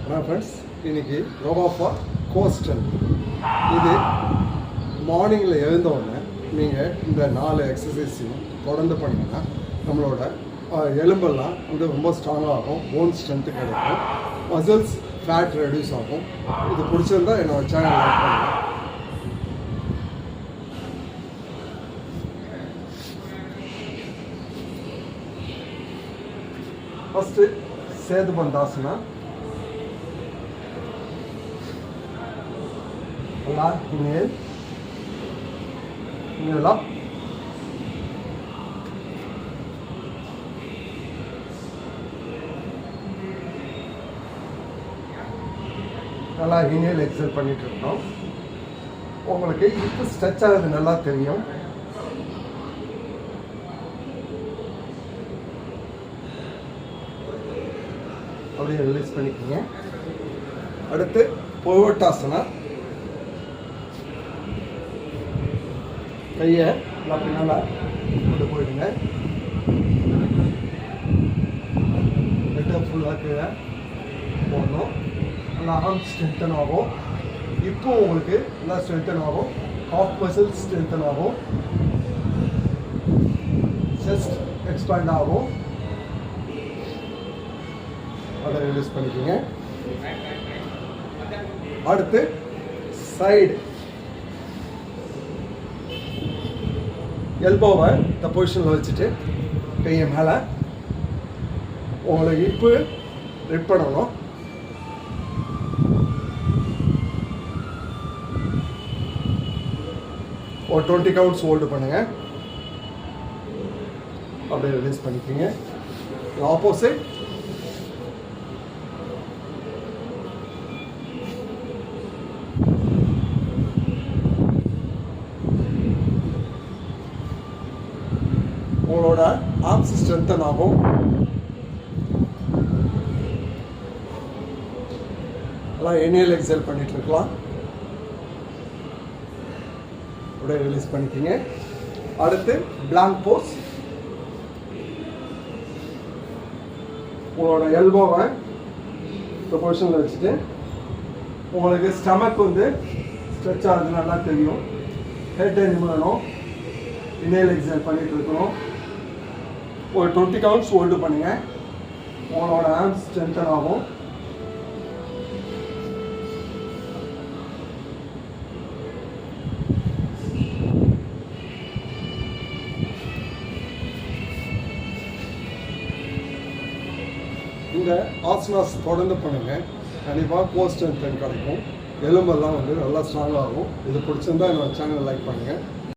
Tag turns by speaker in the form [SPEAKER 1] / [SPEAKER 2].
[SPEAKER 1] Friends, இன்னைக்கு yoga for coastal. இது மார்னிங்கில் எழுந்தவுடனே நீங்கள் இந்த 4 எக்ஸசைஸையும் தொடர்ந்து பண்ணிங்கன்னா நம்மளோட எலும்பெல்லாம் வந்து ரொம்ப ஸ்ட்ராங்காக ஆகும், போன் ஸ்ட்ரென்த்து கிடைக்கும், மசில்ஸ் ஃபேட் ரெடியூஸ் ஆகும். இது பிடிச்சிருந்தா என்னோட சேனல் லைக் பண்ணுங்கள். First Setu Bandhasana. inhale, inhale up, நல்லா inhale exhale பண்ணிட்டு இருக்கோம். உங்களுக்கு இப்போ ஸ்ட்ரெச் ஆகுது நல்லா தெரியும். அப்படியே ரிலீஸ் பண்ணிக்கோங்க. அடுத்து பர்வட்டாசனா. கையை நல்லா பின்னால் கொண்டு போயிடுங்க. ஹெட்டை ஃபுல்லாக கீழே போடணும். நல்லா ஆர்ம் ஸ்ட்ரென்தன் ஆகும். இப்போ உங்களுக்கு நல்லா ஸ்ட்ரென்தன் ஆகும். ஹாஃப் மசில் ஸ்ட்ரென்தன் ஆகும். செஸ்ட் எக்ஸ்பேண்ட் ஆகும். அதை ரிலீஸ் பண்ணிக்கோங்க. அடுத்து சைடு. எல்போவை இந்த பொசிஷனில் வச்சுட்டு கையை மேலே உங்களுக்கு இப்போ ரிப் பண்ணணும். ஒரு 20 கவுண்ட்ஸ் ஹோல்டு பண்ணுங்கள். அப்படியே ரிலீஸ் பண்ணிக்கோங்க. ஆப்போசிட். உங்களோட ஆர்ம்ஸ் ஸ்ட்ரென்தன் ஆகும். எல்லாம் இன்ஹேல் எக்ஸேல் பண்ணிட்டு இருக்கலாம். அப்படியே ரிலீஸ் பண்ணிக்கோங்க. அடுத்து பிளாங்க் போஸ். உங்களோட எல்போவை இந்த பொசிஷனில் வச்சுட்டு உங்களுக்கு ஸ்டமக் வந்து ஸ்ட்ரெச் ஆகுது நல்லா தெரியும். ஹெட் நிமிடணும். இன்ஹேல் எக்ஸேல் பண்ணிட்டு இருக்கணும். ஒரு 20 கவுண்ட்ஸ் ஹோல்டு பண்ணுங்க. உங்களோட ஆர்ம்ஸ் ஸ்ட்ரென்தன் ஆகும். இந்த ஆசனாஸ் தொடர்ந்து பண்ணுங்க. கண்டிப்பாக கோர் ஸ்ட்ரென்த் கிடைக்கும். எலும்பெல்லாம் வந்து நல்லா ஸ்ட்ராங்காக ஆகும். இது பிடிச்சிருந்தா என்னோட சேனல் லைக் பண்ணுங்கள்.